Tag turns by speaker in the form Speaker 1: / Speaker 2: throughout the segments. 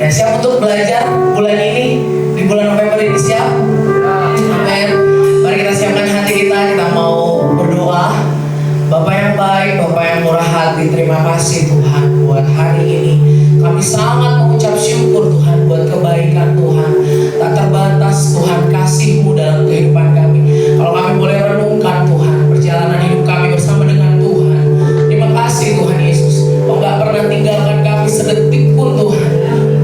Speaker 1: Nah, siap untuk belajar bulan ini, di bulan November ini siap? Amin. Mari kita siapkan hati kita mau berdoa. Bapak yang baik, Bapak yang murah hati, terima kasih Tuhan buat hari ini. Kami sangat mengucap syukur Tuhan buat kebaikan Tuhan. Tak terbatas Tuhan kasih-Mu dalam kehidupan kami. Kalau kami boleh renungkan Tuhan, perjalanan hidup kami bersama dengan Tuhan. Terima kasih Tuhan Yesus. Kau gak pernah tinggalkan kami sedetik pun Tuhan.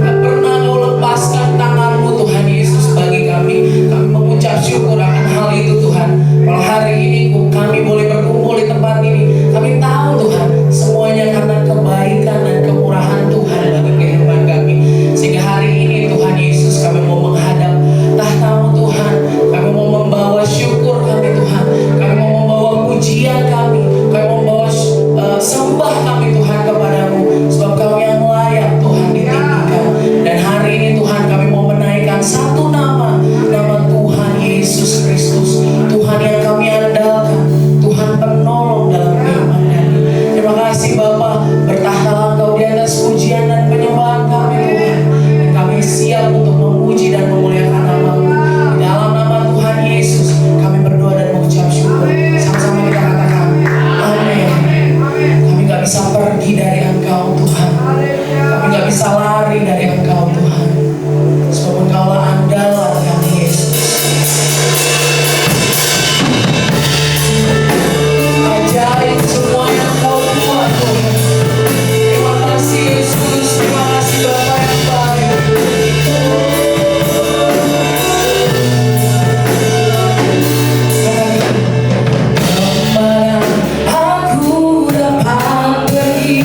Speaker 1: Gak pernah Kau lepaskan tangan-Mu Tuhan Yesus bagi kami. Kami mengucap syukur akan hal itu Tuhan. Kalau hari ini kami boleh berkumpul di tempat ini, kami tahu Tuhan semuanya karena kebaikan dan kemurahan Tuhan bagi kehidupan kami. Sehingga hari ini Tuhan Yesus kami mau menghadap tahta-Mu Tuhan. Kami mau membawa syukur kami Tuhan. Kami mau membawa pujian kami. Kami mau membawa sembah kami Tuhan kepadamu. Sebab Kau yang layak Tuhan ditinggikan. Dan hari ini Tuhan kami mau menaikkan satu nama, nama Tuhan Yesus Kristus. Tuhan yang kami andalkan, Tuhan penolong dalam kehidupan kami. Terima kasih Bapa, bertahtalah Engkau di atas pujian dan penyembahan kami Tuhan. Dan kami siap untuk memuji dan memuliakan nama-Mu. Di dalam nama Tuhan Yesus kami berdoa dan mengucap syukur. Sama-sama kita katakan amin. Kami gak bisa pergi dari Engkau Tuhan. Kami gak bisa lari dari Engkau Tuhan. Sebab Engkaulah andalan kami Yesus. Ajaib semua yang Kau buat Tuhan. Terima kasih Yesus. Terima kasih Bapa yang baik. Kemana aku dapat pergi?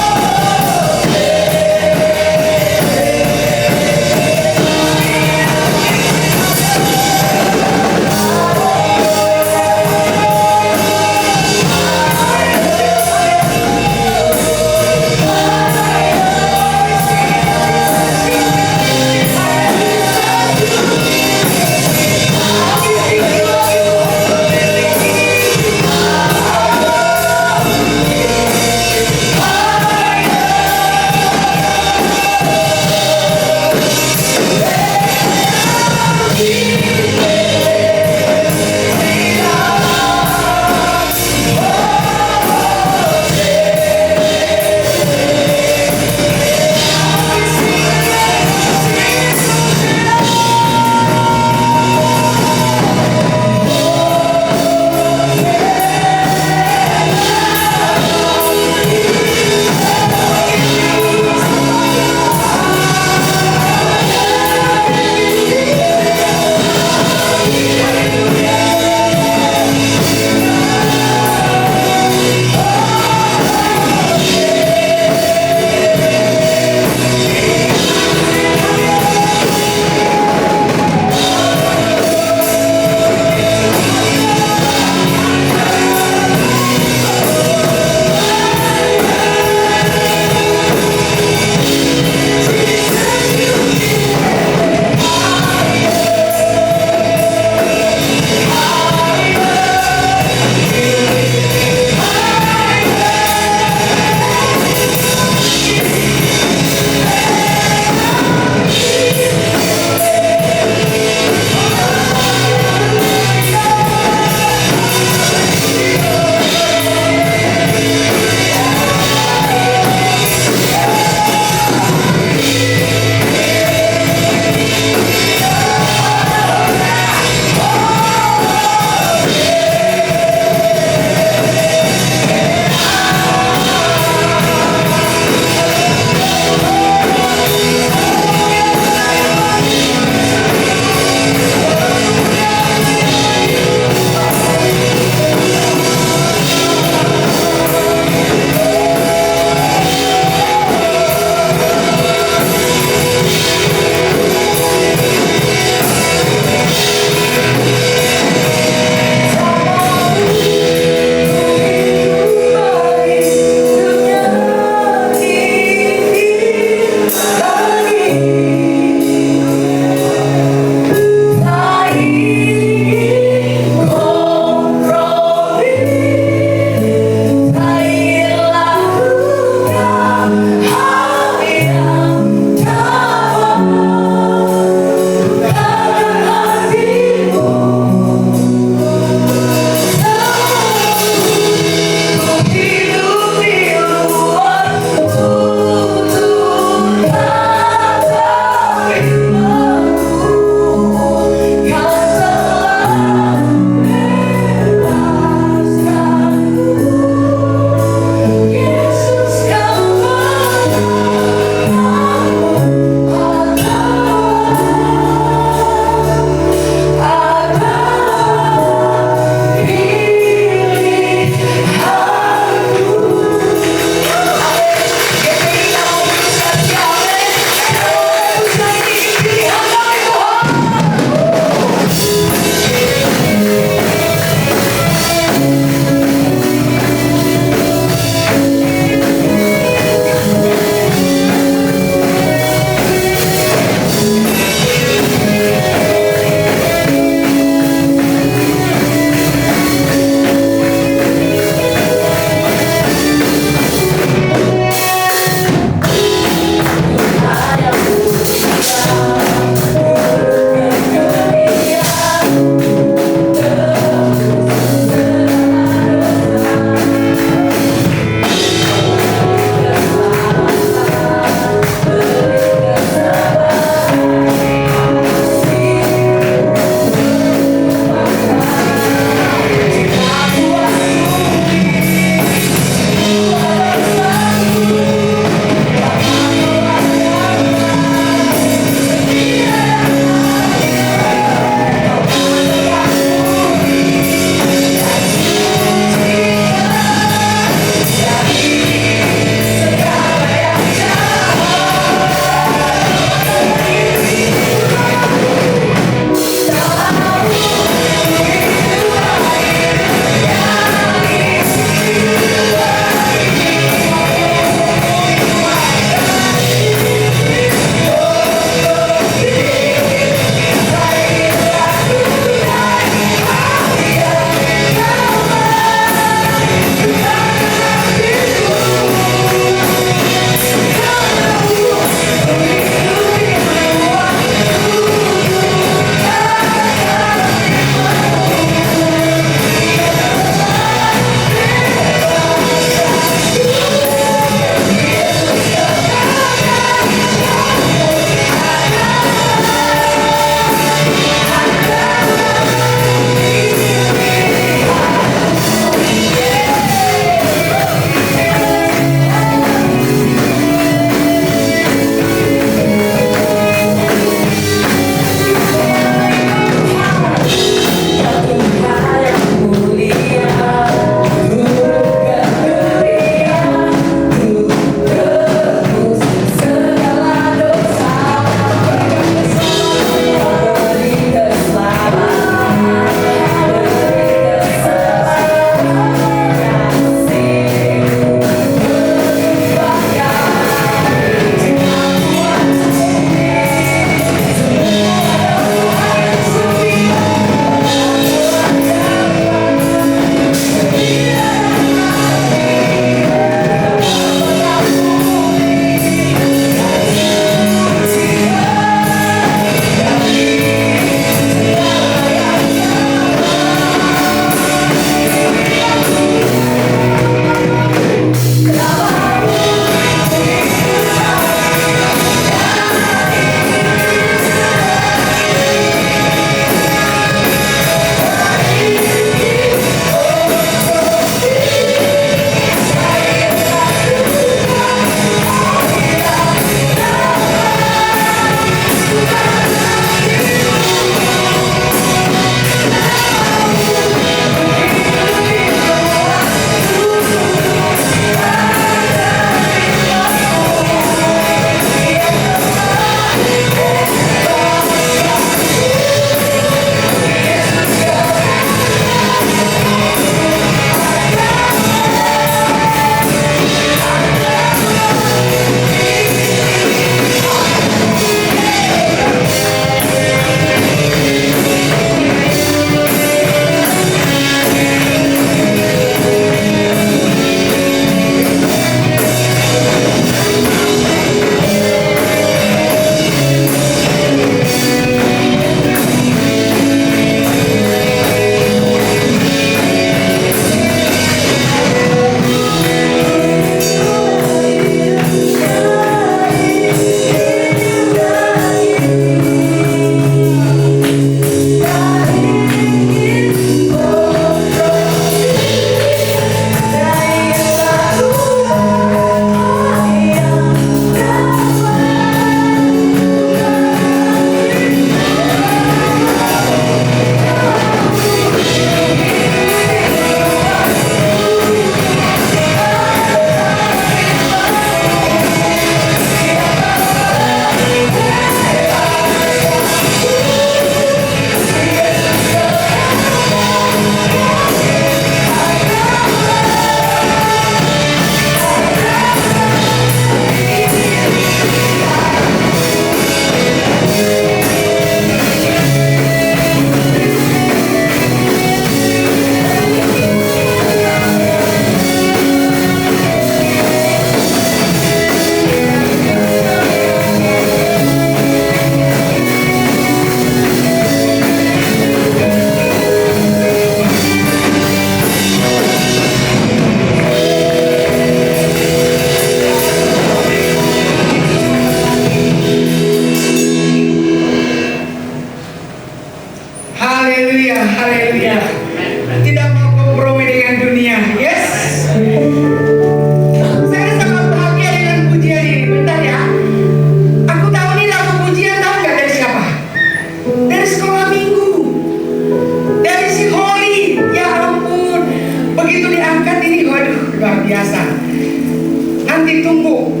Speaker 2: tunggu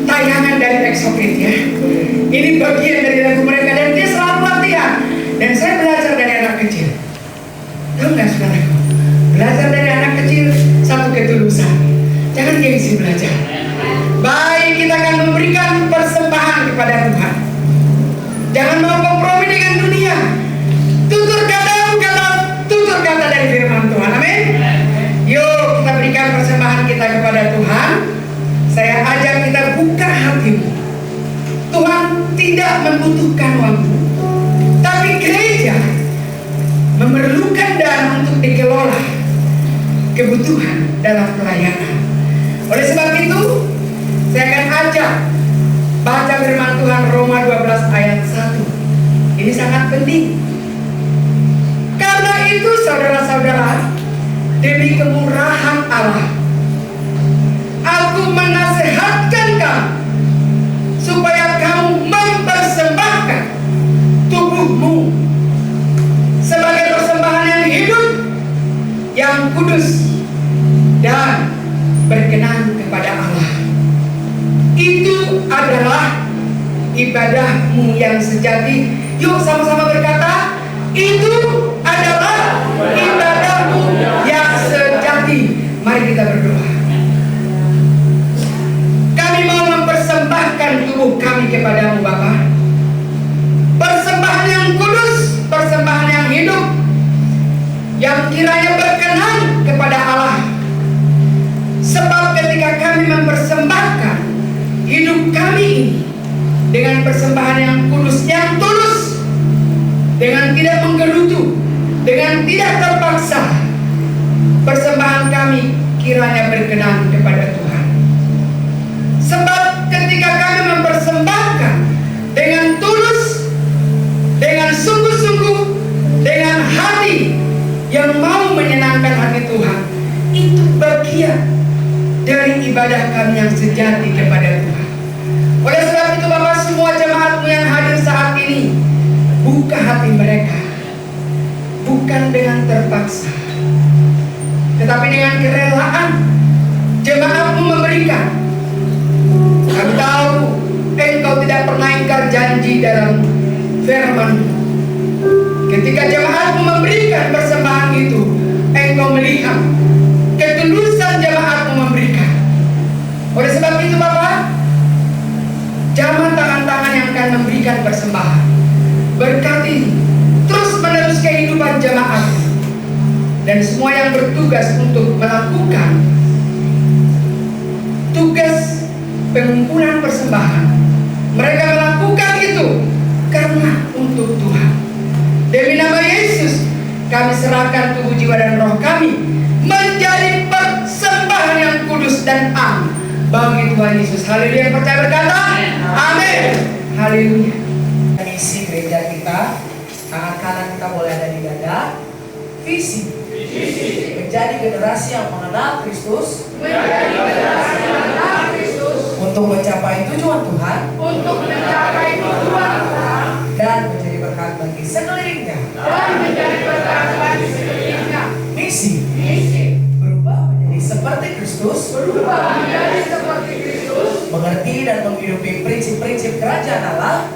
Speaker 2: tayangan dari Exocrit ya. Ini bagian dari lagu mereka dan dia selalu latihan. Dan saya belajar dari anak kecil. Tahu nggak saudaraku? Belajar dari anak kecil satu ketulusan. Jangan gengsi belajar. Baik, kita akan memberikan persembahan kepada Tuhan. Jangan mau kompromi dengan dunia. Tutur kata dari firman Tuhan. Amin. Yuk kita berikan persembahan kita kepada Tuhan. Saya ajak kita buka hatimu. Tuhan tidak membutuhkan uangmu, tapi gereja memerlukan dana untuk dikelola kebutuhan dalam pelayanan. Oleh sebab itu, saya akan ajak baca firman Tuhan Roma 12 ayat 1. Ini sangat penting. Karena itu saudara-saudara, demi kemurahan Allah, aku menasihatkan kamu supaya kamu mempersembahkan tubuhmu sebagai persembahan yang hidup, yang kudus dan berkenan kepada Allah. Itu adalah ibadahmu yang sejati. Yuk sama-sama berkata, itu adalah ibadahmu yang sejati. Mari kita berdoa. Kami mau mempersembahkan tubuh kami kepadamu Bapa. Persembahan yang kudus, persembahan yang hidup, yang kiranya berkenan kepada Allah. Sebab ketika kami mempersembahkan hidup kami ini dengan persembahan yang kudus, yang tulus, dengan tidak menggerutu, dengan tidak terpaksa, persembahan kami kiranya berkenan kepada Tuhan. Sebab ketika kami mempersembahkan dengan tulus, dengan sungguh-sungguh, dengan hati yang mau menyenangkan hati Tuhan, itu bagian dari ibadah kami yang sejati kepada Tuhan. Oleh sebab itu Bapak, semua jemaatmu yang hadir saat ini, buka hati mereka, bukan dengan terpaksa, tetapi dengan kerelaan. Jemaatmu memberikan. Kami tahu engkau tidak pernah ingkar janji dalam firman. Ketika jemaatmu memberikan persembahan itu, engkau melihat ketulusan jemaatmu memberikan. Oleh sebab itu Bapak, jamah tangan-tangan yang akan memberikan persembahan. Berkati terus menerus kehidupan jemaat dan semua yang bertugas untuk melakukan tugas pengumpulan persembahan. Mereka melakukan itu karena untuk Tuhan. Demi nama Yesus, kami serahkan tubuh, jiwa, dan roh kami menjadi persembahan yang kudus dan am bagi Tuhan Yesus. Haleluya. Percaya berkata amin. Haleluya. Misi gereja kita, tangan kanan kita boleh ada di dada. Visi menjadi generasi yang mengenal Kristus, untuk mencapai tujuan Tuhan, dan menjadi berkat bagi sekelilingnya. Misi berubah menjadi seperti Kristus, mengerti dan menghidupi prinsip-prinsip kerajaan Allah,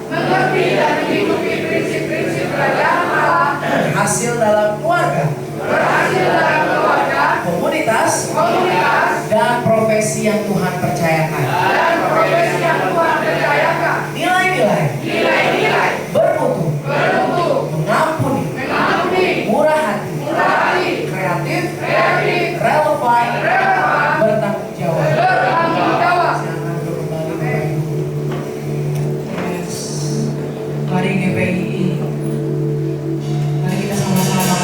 Speaker 2: berhasil dalam keluarga, komunitas, dan profesi yang Tuhan percayakan. Nilai-nilai bermutu, mengampuni, murah hati, kreatif, relevan, bertanggung jawab. Jangan berbalik Bapak Ibu. Yes. Mari GPI, mari kita sama-sama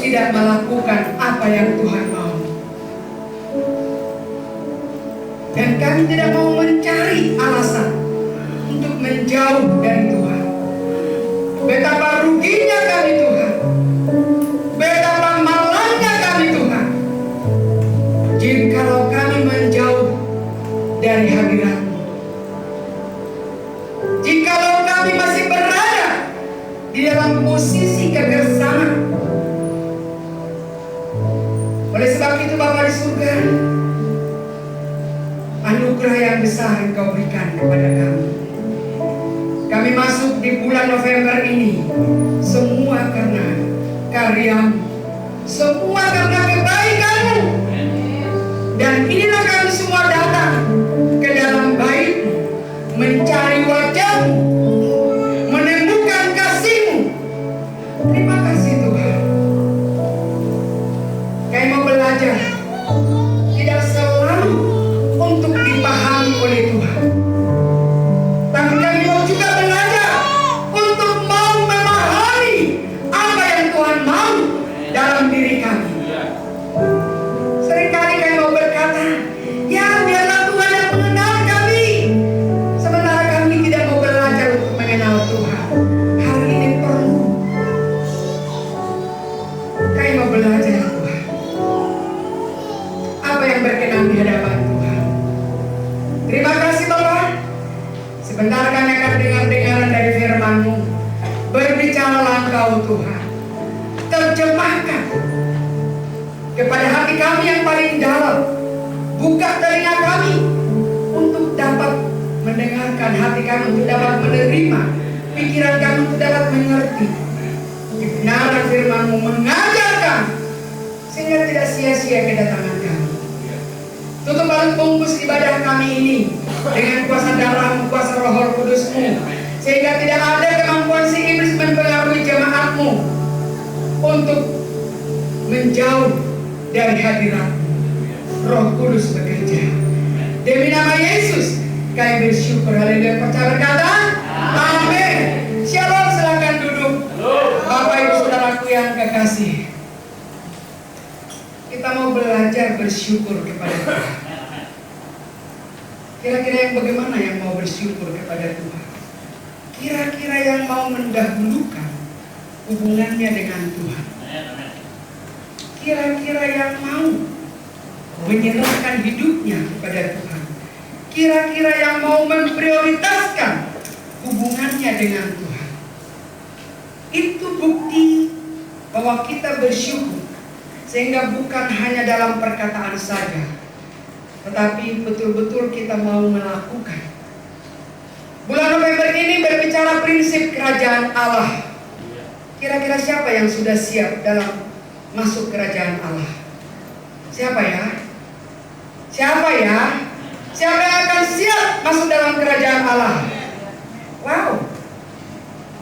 Speaker 2: tidak melakukan apa yang Tuhan mau. Dan kami tidak mau mencari alasan untuk menjauh dari Tuhan. Betapa ruginya kami Tuhan, betapa malangnya kami Tuhan, jikalau kami menjauh dari hadirat-Mu. Jikalau kami masih berada di dalam posisi kegersangan. Oleh sebab itu Bapa di surga, anugerah yang besar Engkau berikan kepada kami. Kami masuk di bulan November ini semua karena karya-Mu, semua karena kebaikan-Mu. Dan inilah kami semua datang ke dalam bait-Mu, mencari wajah-Mu, menemukan kasih-Mu. Terima kasih Tuhan. Kami mau belajar tidak selalu untuk dipahami oleh Tuhan, tapi kami mau juga belajar untuk mau memahami apa yang Tuhan mau dalam diri kami. Seringkali kami mau berkata, ya biarlah Tuhan yang mengenal kami, sementara kami tidak mau belajar untuk mengenal Tuhan. Hal ini perlu. Kami mau belajar Tuhan, apa yang berkenan di hadapan Tuhan. Terima kasih Bapak. Sebentar kami akan dengar-dengaran dari firman-Mu. Berbicaralah Engkau Tuhan, terjemahkan kepada hati kami yang paling dalam. Buka telinga kami untuk dapat mendengarkan, hati kami untuk dapat menerima, pikiran kami untuk dapat mengerti kebenaran firman-Mu, mengajarkan sehingga tidak sia-sia kedatangan kami. Tutup balut bungkus ibadah kami ini dengan kuasa darah-Mu, kuasa Roh Kudus-Mu, sehingga tidak ada kemampuan si iblis mempengaruhi jemaat-Mu untuk menjauh dari hadirat-Mu. Roh Kudus bekerja. Demi nama Yesus kami bersyukur. Haleluya. Percaya berkata amin. Shalom. Silakan duduk. Bapak Ibu Saudaraku yang kekasih, kita mau belajar bersyukur kepada Tuhan. Kira-kira yang bagaimana yang mau bersyukur kepada Tuhan? Kira-kira yang mau mendahulukan hubungannya dengan Tuhan. Kira-kira yang mau menyerahkan hidupnya kepada Tuhan. Kira-kira yang mau memprioritaskan hubungannya dengan Tuhan. Itu bukti bahwa kita bersyukur. Sehingga bukan hanya dalam perkataan saja, tetapi betul-betul kita mau melakukan. Bulan November ini berbicara prinsip kerajaan Allah. Kira-kira siapa yang sudah siap dalam masuk kerajaan Allah? Siapa ya? Siapa ya? Siapa yang akan siap masuk dalam kerajaan Allah? Wow,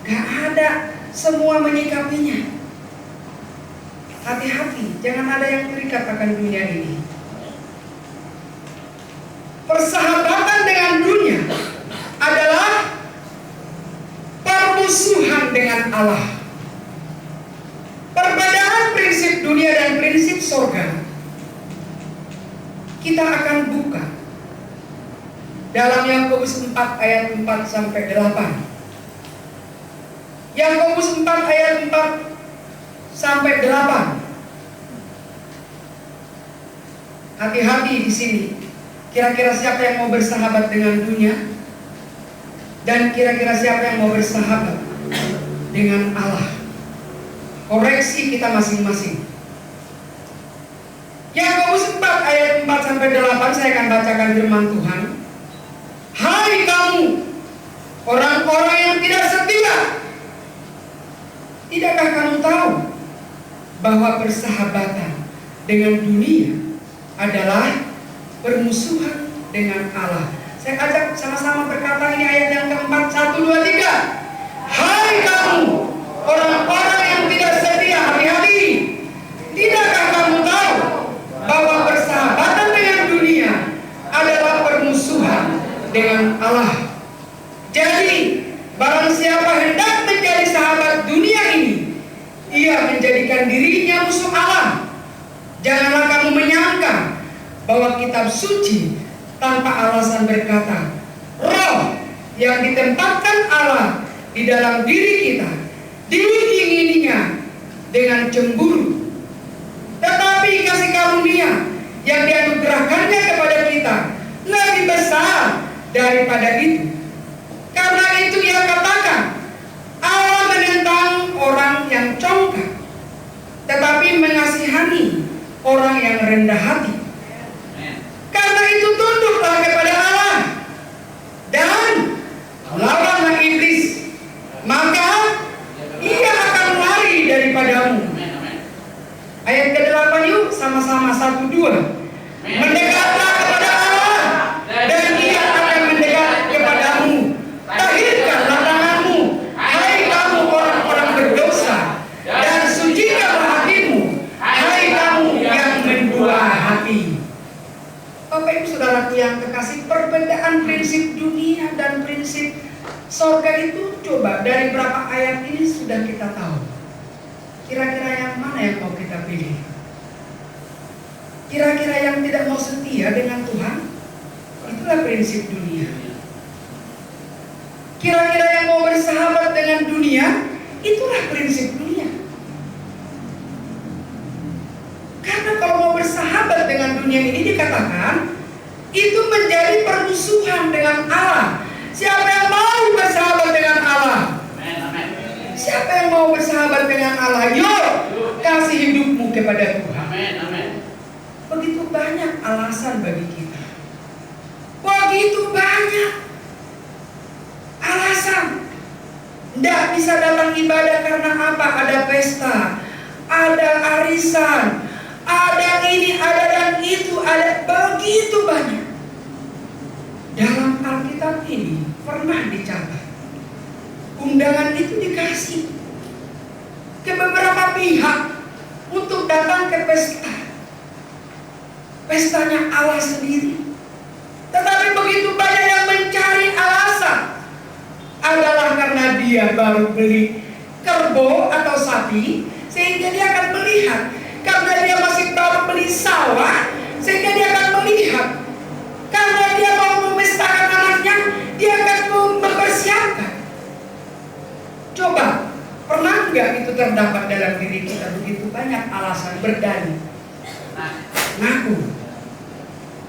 Speaker 2: gak ada, semua menyikapinya. Hati-hati, jangan ada yang terikat akan dunia ini. Persahabatan dengan dunia adalah permusuhan dengan Allah. Perbedaan prinsip dunia dan prinsip surga kita akan buka dalam Yakobus 4 ayat 4 sampai 8. Yakobus 4 ayat 4 sampai 8. Hati-hati di sini. Kira-kira siapa yang mau bersahabat dengan dunia? Dan kira-kira siapa yang mau bersahabat dengan Allah? Koreksi kita masing-masing. Yakobus 4 ayat 4 sampai 8, saya akan bacakan firman Tuhan. Hai kamu, orang-orang yang tidak setia, tidakkah kamu tahu bahwa persahabatan dengan dunia adalah permusuhan dengan Allah? Saya ajak sama-sama berkata ini ayat yang keempat. 1, 2, 3. Hai kamu, orang-orang yang tidak setia, hati-hati. Tidakkah kamu tahu bahwa persahabatan dengan dunia adalah permusuhan dengan Allah? Jadi, barang siapa hendak menjadi sahabat dunia ini, ia menjadikan dirinya musuh sangka bahwa kitab suci tanpa alasan berkata, roh yang ditempatkan Allah di dalam diri kita diingininya dengan cemburu. Tetapi kasih karunia yang dianugerahkannya kepada kita lebih besar daripada itu. Karena itu ia katakan, Allah menentang orang yang congkak, tetapi mengasihani orang yang rendah hati. Karena itu tunduklah kepada Allah dan lawanlah iblis, maka ia akan lari daripadamu. Ayat ke-8 yuk, sama-sama 1, 2. Mendekatlah kepada Allah dan ia akan mendekat kepadamu. Tahirkanlah tanganmu, hai kamu orang-orang berdosa, dan sucikanlah hatimu, hai kamu yang mendua hati. Bapak Ibu Saudaraku yang kekasih, perbedaan prinsip dunia dan prinsip sorga itu coba dari berapa ayat ini sudah kita tahu. Kira-kira yang mana yang mau kita pilih? Kira-kira yang tidak mau setia dengan Tuhan? Itulah prinsip dunia. Kira-kira yang mau bersahabat dengan dunia? Itulah prinsip dunia. Karena kalau mau bersahabat dengan dunia ini dikatakan itu menjadi permusuhan dengan Allah. Siapa yang mau bersahabat dengan Allah? Siapa yang mau bersahabat dengan Allah? Yuk, kasih hidupmu kepada Tuhan. Begitu banyak alasan bagi kita. Begitu banyak alasan. Tidak bisa datang ibadah karena apa? Ada pesta, ada arisan, ada ini, ada dan itu, ada begitu banyak. Dalam Alkitab ini pernah dicatat, undangan itu dikasih ke beberapa pihak untuk datang ke pesta. Pestanya Allah sendiri. Tetapi begitu banyak yang mencari alasan. Adalah karena dia baru beli kerbau atau sapi, sehingga dia akan melihat. Karena dia masih baru beli sawah, sehingga dia akan melihat. Karena dia mau memestakan anaknya, dia akan mempersiapkan. Coba, pernah nggak itu terdapat dalam diri kita begitu banyak alasan berdalih? Ngaku.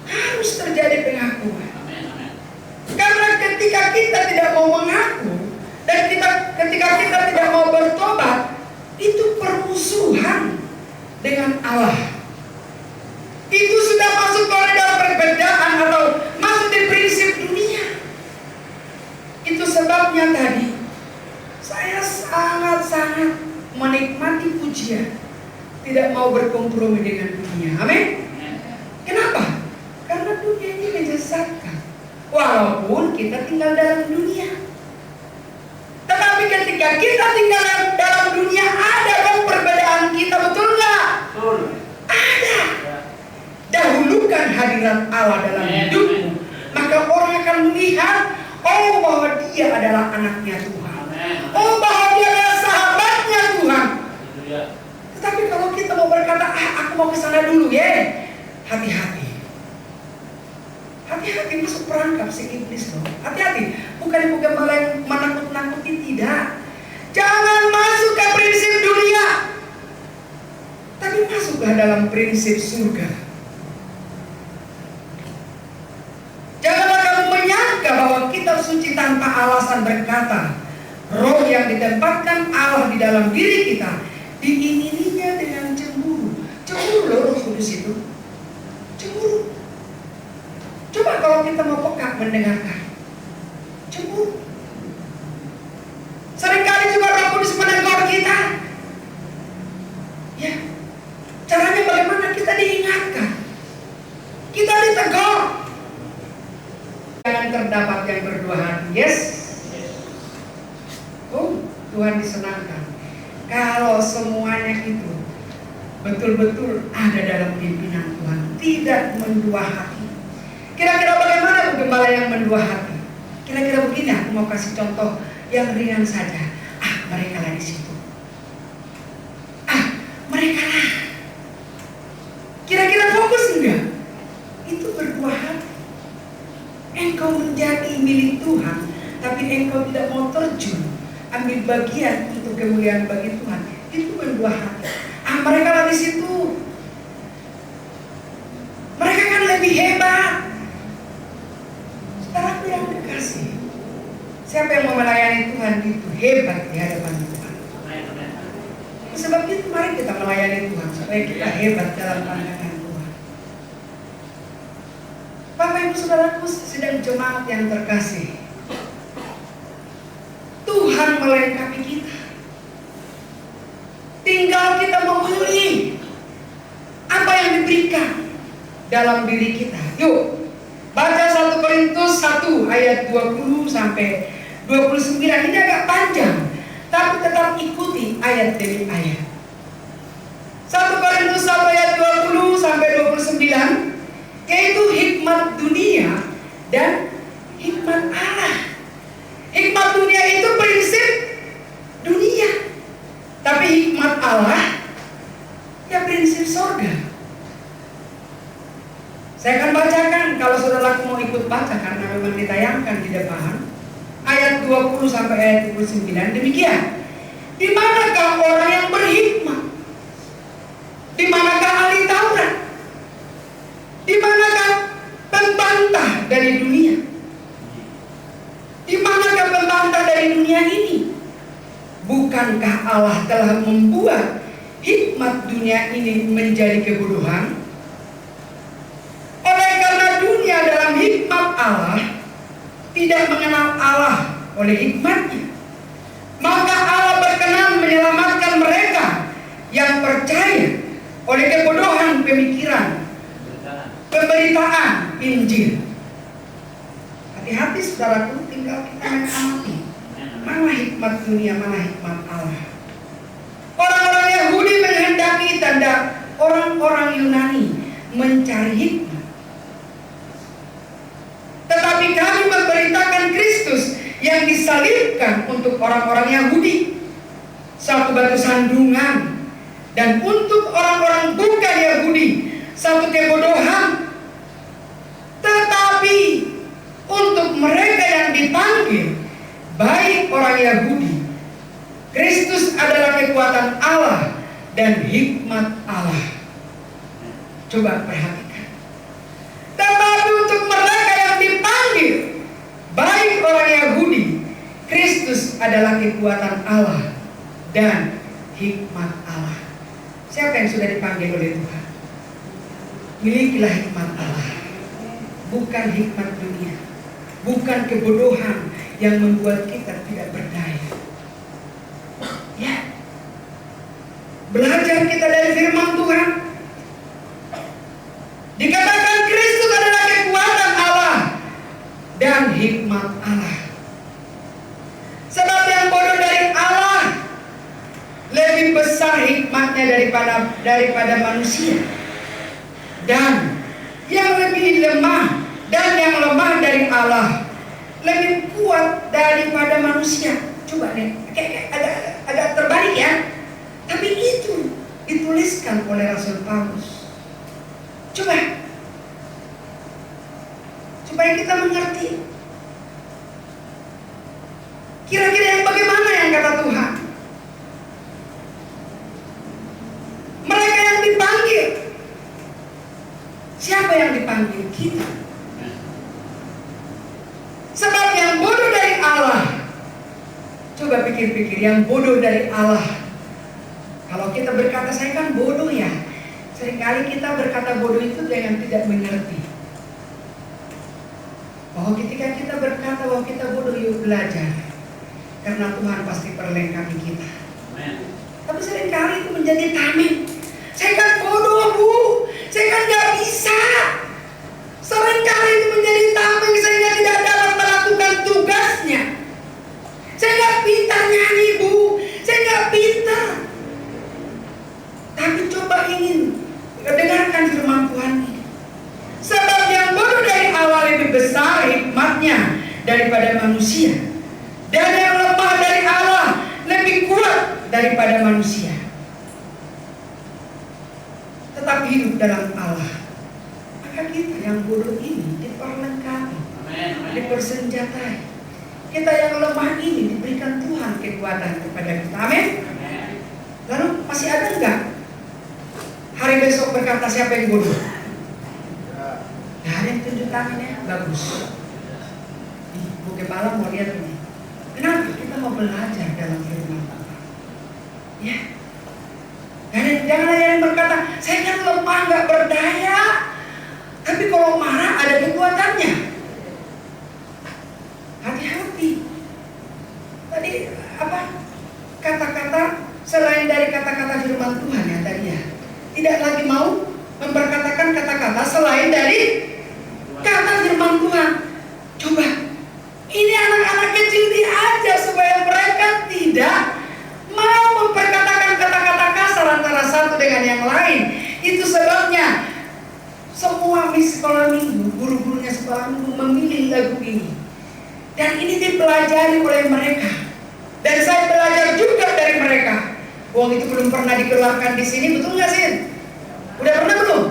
Speaker 2: Harus terjadi pengakuan. Karena ketika kita tidak mau mengaku dan ketika kita tidak mau bertobat, itu permusuhan dengan Allah. Itu sudah masuk dalam perbedaan atau masuk di prinsip dunia. Itu sebabnya tadi saya sangat-sangat menikmati pujian, tidak mau berkompromi dengan dunia. Amin. Kenapa? Karena dunia ini menyesatkan. Walaupun kita tinggal dalam dunia, tetapi ketika kita tinggal dalam dunia ada kan perbedaan kita, betul nggak? Betul. Ada. Dahulukan hadirat Allah dalam hidupmu, maka orang akan melihat, oh bahwa dia adalah anaknya Tuhan, oh bahwa dia adalah sahabatnya Tuhan. Tetapi kalau kita mau berkata, aku mau ke sana dulu ya, hati-hati. Hati-hati masuk perangkap si iblis loh. Hati-hati, bukan gembala yang menakut-nakuti, tidak. Jangan masuk ke prinsip dunia, tapi masuklah dalam prinsip surga. Janganlah kamu menyangka bahwa kitab suci tanpa alasan berkata, roh yang ditempatkan Allah di dalam diri kita diingininya dengan cemburu. Cemburu loh Roh Kudus itu. Cemburu. Coba kalau kita mau peka mendengarkan. Cemburu. Seringkali juga Roh Kudus menegur kita. Ya. Caranya bagaimana? Kita diingatkan. Kita ditegur. Jangan terdapat yang berdua hati. Yes. Oh, Tuhan disenangkan. Kalau semuanya itu betul-betul ada dalam pimpinan Tuhan, tidak mendua hati. Kira-kira bagaimana gembala yang mendua hati? Kira-kira begini, aku mau kasih contoh yang ringan saja. Mereka lah di situ. Mereka lah. Kira-kira fokus enggak? Itu berdua hati. Engkau menjadi milik Tuhan, tapi engkau tidak mau terjun, ambil bagian untuk kemuliaan bagi Tuhan. Itu berdua hati. Mereka lah di situ. Mereka kan lebih hebat. Saudaraku yang dikasih, siapa yang mau melayani Tuhan itu hebat di hadapan Tuhan. Sebab itu mari kita melayani Tuhan supaya kita hebat dalam pandangan Tuhan. Bapak Ibu Saudaraku sedang jemaat yang terkasih, Tuhan melengkapi kita. Tinggal kita memilih apa yang diberikan dalam diri kita. Yuk, baca 1 Korintus 1 ayat 20 sampai 29. Ini agak panjang, tapi tetap ikuti ayat demi ayat. 1 Korintus 1 ayat 20 sampai 29, yaitu hikmat dunia dan hikmat Allah. Hikmat dunia itu prinsip dunia, tapi hikmat Allah ya prinsip sorga. Saya akan bacakan, kalau saudara mau ikut baca karena memang ditayangkan di depan, ayat 20 sampai ayat 29. Demikian, di manakah orang yang berhikmat? Di manakah ahli Taurat? Di manakah pembantah dari dunia? Di manakah pembantah dari dunia ini? Bukankah Allah telah membuat hikmat dunia ini menjadi kebodohan? Oleh karena dunia dalam hikmat Allah tidak mengenal Allah oleh hikmatnya, maka Allah berkenan menyelamatkan mereka yang percaya oleh kebodohan pemikiran pemberitaan Injil. Hati-hati saudaraku, tinggal kita mengamati mana hikmat dunia, mana hikmat Allah. Orang-orang Yahudi menghendaki tanda, orang-orang Yunani mencari hikmat. Tetapi kami memberitakan Kristus yang disalibkan untuk orang-orang Yahudi, satu batu sandungan, dan untuk orang-orang bukan Yahudi satu kebodohan. Tetapi untuk mereka yang dipanggil, baik orang Yahudi, Kristus adalah kekuatan Allah dan hikmat Allah. Coba perhatikan. Tetapi untuk mereka yang dipanggil, baik orang Yahudi, Kristus adalah kekuatan Allah dan hikmat Allah. Siapa yang sudah dipanggil oleh Tuhan? Milikilah hikmat Allah, bukan hikmat dunia, bukan kebodohan yang membuat kita tidak berdaya. Ya, belajar kita dari firman Tuhan. Dikatakan Kristus adalah kekuatan Allah dan hikmat Allah. Sebab yang bodoh dari Allah lebih besar hikmatnya daripada manusia, dan yang lebih lemah dan yang lemah dari Allah lebih kuat daripada manusia. Coba nih, kayak agak terbalik ya, tapi itu dituliskan oleh Rasul Paulus. Coba, supaya kita mengerti kira-kira yang bagaimana yang kata Tuhan. Mereka yang dipanggil, siapa yang dipanggil? Kita. Sebab yang bodoh dari Allah, coba pikir-pikir, yang bodoh dari Allah. Kalau kita berkata saya kan bodoh ya, seringkali kita berkata bodoh itu dengan tidak mengerti. Bahwa ketika kita berkata bahwa kita bodoh, yuk belajar, karena Tuhan pasti perlengkapi kita. Tapi seringkali itu menjadi tameng. Saya kan bodoh bu, saya kan gak bisa. Seringkali itu menjadi tameng sehingga tidak dapat melakukan tugasnya. Saya gak pintar nyanyi bu, saya gak pintar. Tapi coba ingin dengarkan firman Tuhan ini. Sebab yang bodoh dari Allah lebih besar hikmatnya daripada manusia, dan yang lemah dari Allah lebih kuat daripada manusia. Tetapi hidup dalam Allah kita yang bodoh ini diperlengkapi, dipersenjatai. Kita yang lemah ini diberikan Tuhan kekuatan kepada kita. Amin. Lalu masih ada enggak hari besok berkata siapa yang bodoh? Gak ada yang tunjuk tangannya. Bagus. Bu Gembala mau lihat ini. Kenapa? Kita mau belajar dalam firman Tuhan. Ya. Jangan ada yang berkata, saya kan lemah, gak berdaya. Tapi kalau marah ada kekuatannya. Hati-hati. Tadi apa? Kata-kata selain dari kata-kata firman Tuhan ya tadi ya. Tidak lagi mau memperkatakan kata-kata selain dari kata firman Tuhan. Coba, ini anak-anak kecil diajar supaya mereka tidak mau memperkatakan kata-kata kasar antara satu dengan yang lain. Itu sebabnya semua sekolah minggu, guru-gurunya sekolah minggu memilih lagu ini. Dan ini dipelajari oleh mereka. Dan saya belajar juga dari mereka. Uang itu belum pernah dikeluarkan di sini, betul nggak sih? Udah pernah belum?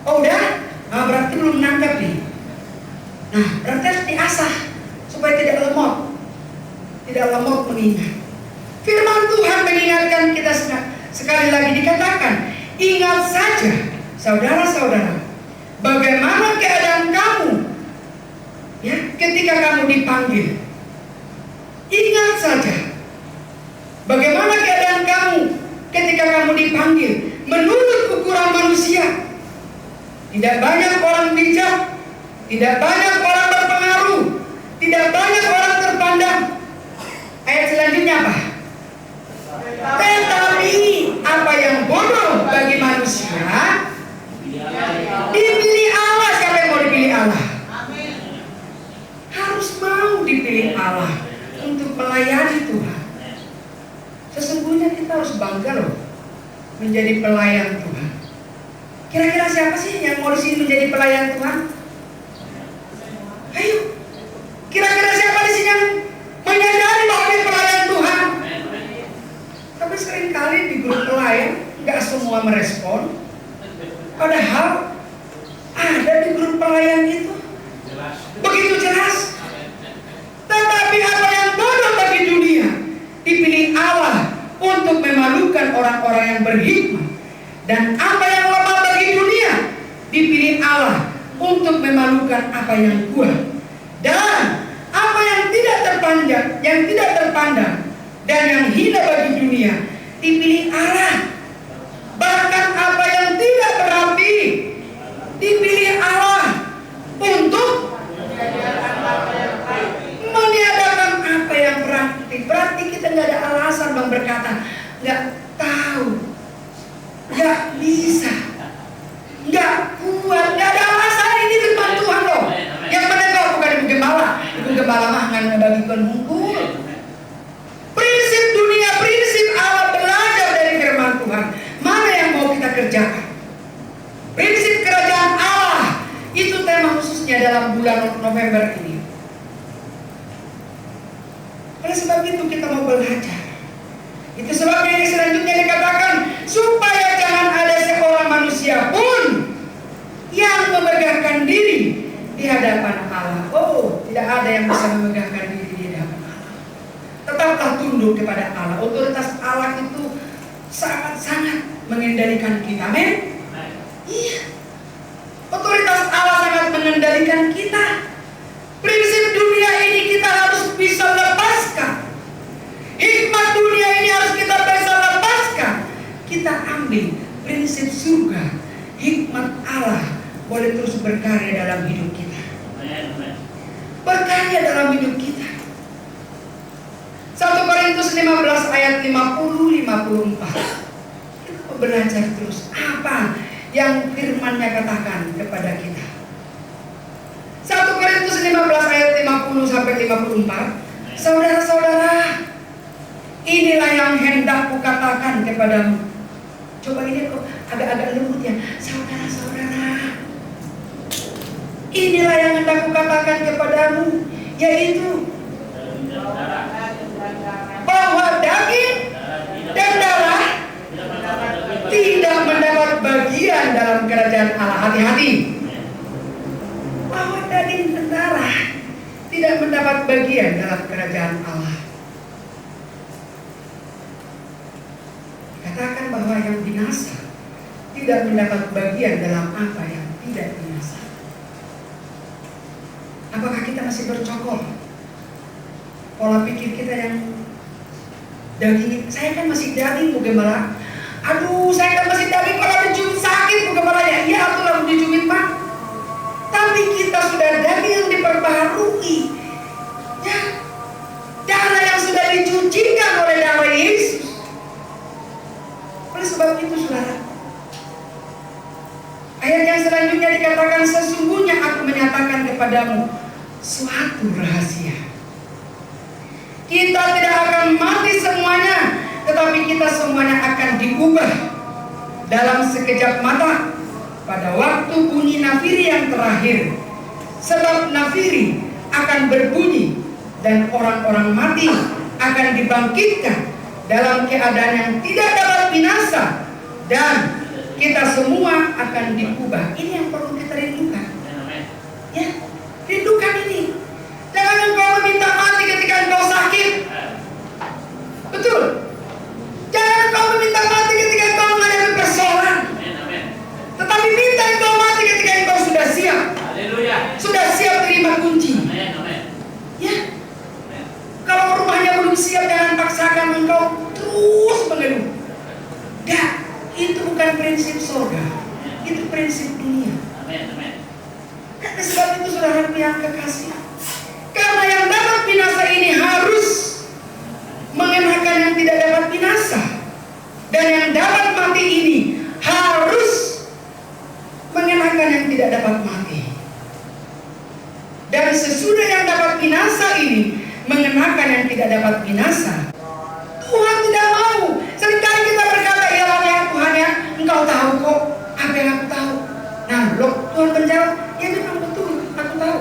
Speaker 2: Oh udah? Nah, berarti belum nangkap nih. Nah, berarti harus diasah supaya tidak lemot. Tidak lemot mengingat. Firman Tuhan mengingatkan kita sekali lagi dikatakan, ingat saja saudara-saudara, bagaimana keadaan kamu ya ketika kamu dipanggil. Ingat saja bagaimana keadaan kamu ketika kamu dipanggil menurut ukuran manusia. Tidak banyak orang bijak, tidak banyak orang berpengaruh, tidak banyak orang terpandang. Ayat selanjutnya apa? Tetapi apa yang bodoh bagi manusia dipilih Allah. Siapa yang mau dipilih Allah? Harus mau dipilih Allah untuk melayani Tuhan. Sesungguhnya kita harus bangga loh menjadi pelayan Tuhan. Kira-kira siapa sih yang mau di sini menjadi pelayan Tuhan? Ayo. Kira-kira siapa di sini yang menyadari bahwa dia pelayan Tuhan? Tapi seringkali di grup pelayan nggak semua merespon. Padahal ada di grup pelayan itu begitu jelas. Tetapi apa yang bodoh bagi dunia dipilih Allah untuk memalukan orang-orang yang berhikmat. Dan apa yang lemah bagi dunia dipilih Allah untuk memalukan apa yang kuat. Dan apa yang tidak terpandang dan yang hina bagi dunia dipilih Allah. Bahkan apa yang tidak berarti dipilih Allah untuk meniadakan apa yang berarti. Berarti kita nggak ada alasan bang berkata nggak tahu, nggak bisa, nggak kuat, nggak ada alasan. Ini firman Tuhan loh. Yang mendengar bukan ibu gembala. Ibu gembala mah nggak bagikan hukum. Prinsip dunia, prinsip Allah belajar dari firman Tuhan. Mana yang mau kita kerjakan? Prinsip kerajaan Allah itu tema khususnya dalam bulan November ini. Oleh sebab itu kita mau belajar. Itu sebabnya yang selanjutnya dikatakan supaya jangan ada seorang manusia pun yang memegahkan diri di hadapan Allah. Oh, tidak ada yang bisa memegahkan diri di hadapan Allah. Tetaplah tunduk kepada Allah. Otoritas Allah itu sangat-sangat mengendalikan kita. Amin. Iya. Otoritas Allah sangat mengendalikan kita. Prinsip dunia ini kita harus bisa lepaskan. Hikmat dunia ini harus kita bisa lepaskan. Kita ambil prinsip surga. Hikmat Allah boleh terus berkarya dalam hidup kita. Berkarya dalam hidup kita. 1 Korintus 15 ayat 50-54. Kita belajar terus apa yang firman-Nya katakan kepada kita. 1 Korintus 15 ayat 50-54. Saudara-saudara, inilah yang hendak kukatakan kepadamu. Coba ini kok agak-agak lembut ya. Saudara-saudara, inilah yang hendak kukatakan kepadamu, yaitu bahwa daging dan darah tidak mendapat bagian dalam kerajaan Allah. Hati-hati. tidak mendapat bagian dalam kerajaan Allah. Katakan bahwa yang binasa tidak mendapat bagian dalam apa yang tidak binasa. Apakah kita masih bercokol? Pola pikir kita yang daging, saya kan masih daging Bu Gembala. Aduh, saya kan masih daging, kalau dicubit sakit Bu Gembala ya. Iya, aku lalu dicubit Pak. Tapi kita sudah daging yang diperbaharui. Ya, darah yang sudah dicucikan oleh darah Yesus. Oleh sebab itu saudara, ayat yang selanjutnya dikatakan, sesungguhnya aku menyatakan kepadamu suatu rahasia. Kita tidak akan mati semuanya, tetapi kita semuanya akan diubah dalam sekejap mata pada waktu bunyi nafiri yang terakhir. Sebab nafiri akan berbunyi dan orang-orang mati akan dibangkitkan dalam keadaan yang tidak dapat binasa, dan kita semua akan diubah. Ini yang perlu kita rindukan. Ya, rindukan ini. Jangan engkau meminta mati ketika engkau sakit. Betul. Jangan engkau meminta mati ketika engkau menghadapi persoalan. Tetapi minta engkau mati ketika engkau sudah siap. Sudah siap terima kunci. Ya. Kalau rumahnya belum siap, jangan paksakan engkau terus mengeluh. Enggak, itu bukan prinsip surga. Itu prinsip dunia. Karena sebab itu saudara yang kekasih, karena yang dapat binasa ini harus mengenakan yang tidak dapat binasa, dan yang dapat mati ini harus mengenakan yang tidak dapat mati. Dan sesudah yang dapat binasa ini mengenakan yang tidak dapat binasa, Tuhan tidak mau. Seringkali kita berkata, ya Tuhan ya, engkau tahu kok apa yang aku tahu. Nah loh, Tuhan menjawab, ya memang betul, aku tahu.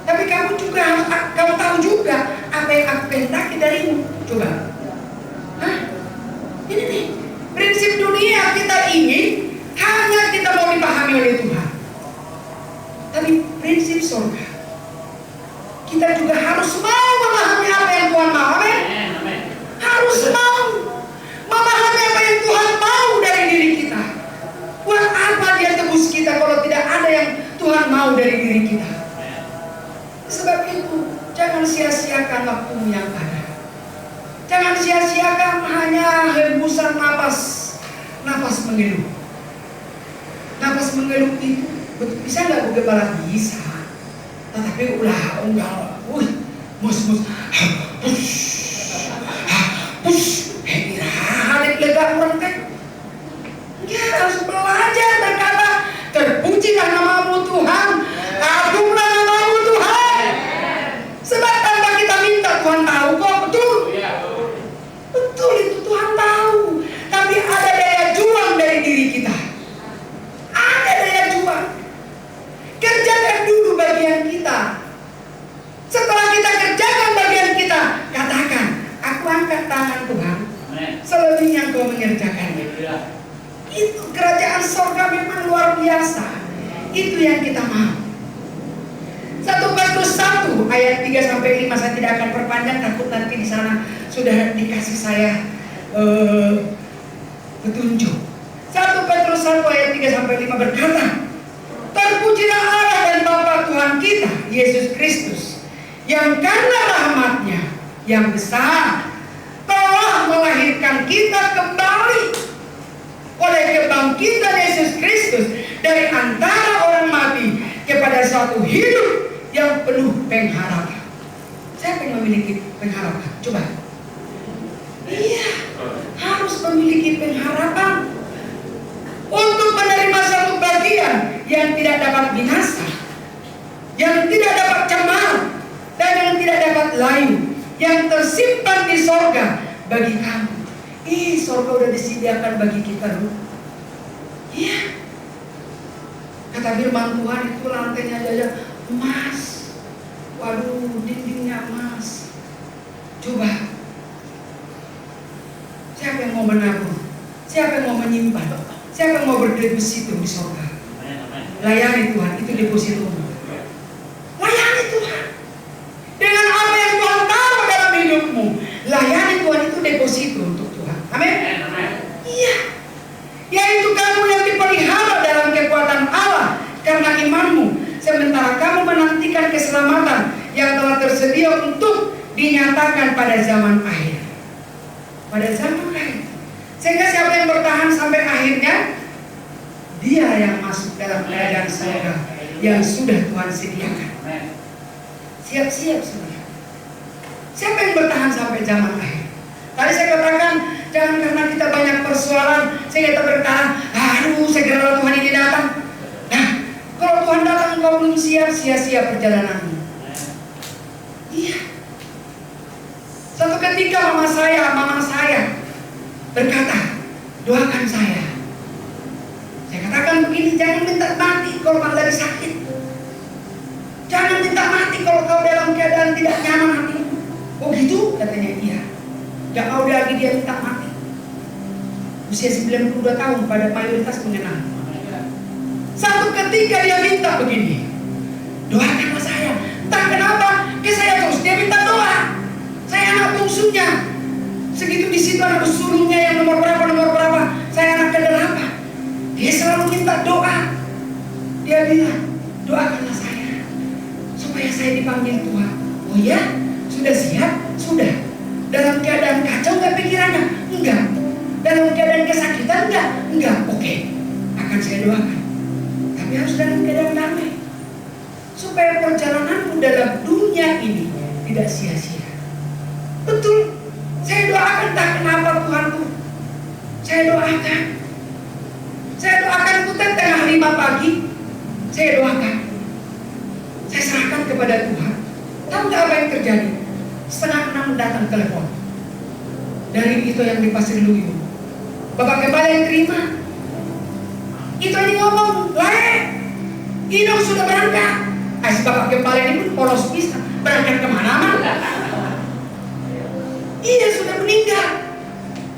Speaker 2: Tapi kamu juga harus, kamu tahu juga apa yang aku kehendaki darimu. Coba. Hah? Ini nih, prinsip dunia kita ingin hanya kita mau dipahami oleh Tuhan. Tapi prinsip surga, kita juga harus mau memahami apa yang Tuhan mau. Amin. Harus mau memahami apa yang Tuhan mau dari diri kita. Buat apa Dia tebus kita kalau tidak ada yang Tuhan mau dari diri kita? Sebab itu jangan sia-siakan waktu yang ada. Jangan sia-siakan hanya hembusan napas mengeluh. Napas mengeluh itu bisa nggak Bu Gembala? Bisa. Tetapi ulah enggak, mus, hadiah lega orang teh. Ya harus belajar berkata, terpujilah namamu Tuhan, agunglah namamu Tuhan. Sebab tanpa kita minta Tuhan tahu kok, betul. Betul itu Tuhan tahu. Tapi ada daya juang dari diri kita. Ada daya juang. Kerjakan dulu bagian kita. Setelah kita kerjakan bagian kita, katakan, aku angkat tangan Tuhan, selebihnya Engkau mengerjakannya. Itu kerajaan surga memang luar biasa. Itu yang kita mau. 1 Petrus 1 ayat 3-5, saya tidak akan perpanjang, takut nanti di sana sudah dikasih saya petunjuk. 1 Petrus 1 ayat 3-5 berkata, terpujilah Allah dan Bapa Tuhan kita Yesus Kristus, yang karena rahmat-Nya yang besar telah melahirkan kita kembali oleh kebangkitan Yesus Kristus dari antara orang mati kepada suatu hidup yang penuh pengharapan. Siapa yang memiliki pengharapan? Coba. Iya, harus memiliki pengharapan untuk menerima satu bagian yang tidak dapat binasa, yang tidak dapat cemar, dan yang tidak dapat layu, yang tersimpan di sorga bagi kamu. Sorga udah disediakan bagi kita loh. Iya. Kata firman Tuhan itu lantainya aja emas. Waduh, dindingnya emas. Coba. Siapa yang mau menabur? Siapa yang mau menyimpan? Siapa yang mau berdeposito di sorga? Layani Tuhan, itu depositomu. Layani Tuhan. dan keselamatan yang telah tersedia untuk dinyatakan pada zaman akhir. Pada zaman akhir. Sehingga siapa yang bertahan sampai akhirnya, dia yang masuk dalam keadaan surga yang sudah Tuhan sediakan. Siap-siap saudara. Siapa yang bertahan sampai zaman akhir? Tadi saya katakan, jangan karena kita banyak persoalan sehingga kita bertahan, aduh segera Tuhan ini datang. Nah, kalau Tuhan datang kau belum siap, sia-sia perjalananmu. Iya. Suatu ketika mama saya berkata, doakan saya. Saya katakan begini, jangan minta mati kalau kamu lagi sakit. Jangan minta mati kalau kau dalam keadaan tidak nyaman hatimu. Oh gitu? Katanya iya. Gak mau lagi dia minta mati. Usia 92 tahun pada mayoritas mengenal. Satu ketika dia minta begini, doakanlah saya. Entah kenapa, saya terus dia minta doa. Saya anak bungsunya. Segitu di situ anak sulungnya yang nomor berapa. Saya anak ke-8. Dia selalu minta doa. Dia bilang, doakanlah saya supaya saya dipanggil Tuhan. Oh ya? Sudah siap? Sudah. Dalam keadaan kacau nggak pikirannya? Enggak. Dalam keadaan kesakitan enggak? Enggak. Oke. Akan saya doakan. Tapi harus dalam keadaan damai. Supaya perjalananmu dalam dunia ini tidak sia-sia. Betul. Saya doakan tak kenapa Tuhanku. Saya doakan itu tengah 5 pagi. Saya doakan. Saya serahkan kepada Tuhan. Tahu nggak apa yang terjadi? 5:30 datang telepon dari itu yang di Pasir Luyu. Bapak Gembala yang terima. Itu ini ngomong, Inong sudah berangkat. Si Bapak Gembala ini pun polos bisa berangkat kemana-mana. Iya sudah meninggal.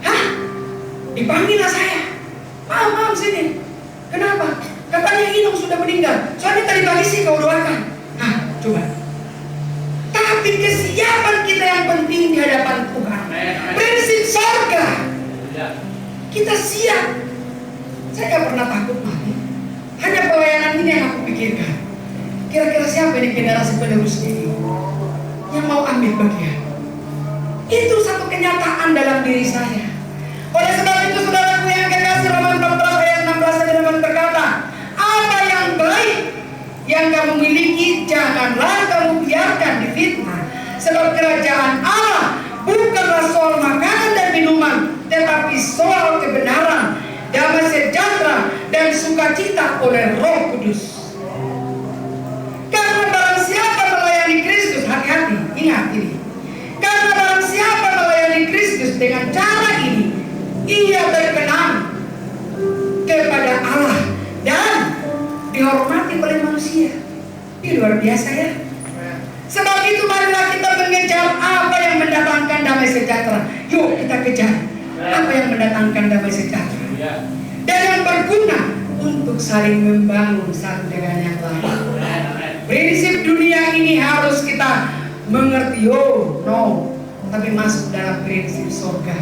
Speaker 2: Hah? Dipanggillah saya. Maaf sini. Kenapa? Katanya Inong sudah meninggal. Soalnya tadi pagi sih kau doakan. Nah, coba. Tapi kesiapan kita yang penting di hadapan Tuhan. Prinsip surga. Kita siap. Saya gak pernah takut mati. Hanya pelayanan ini yang aku pikirkan. Kira-kira siapa ini generasi penerus ini yang mau ambil bagian? Itu satu kenyataan dalam diri saya. Oleh sebab itu saudaraku yang kekasih, Roma 14 ayat 16 dan 18 berkata, apa yang baik yang kamu miliki janganlah kamu biarkan difitnah. Sebab kerajaan Allah bukanlah soal makanan dan minuman, tetapi soal kebenaran, damai sejahtera dan sukacita oleh Roh Kudus. Karena barang siapa melayani Kristus, hati-hati, ingat ini. Karena barang siapa melayani Kristus dengan cara ini, ia berkenan kepada Allah dan dihormati oleh manusia. Ini luar biasa ya. Sebab itu marilah kita mengejar apa yang mendatangkan damai sejahtera. Yuk kita kejar apa yang mendatangkan damai sejahtera dan yang berguna untuk saling membangun satu dengan yang lain. Prinsip dunia ini harus kita mengerti. Oh no, tapi masuk dalam prinsip surga.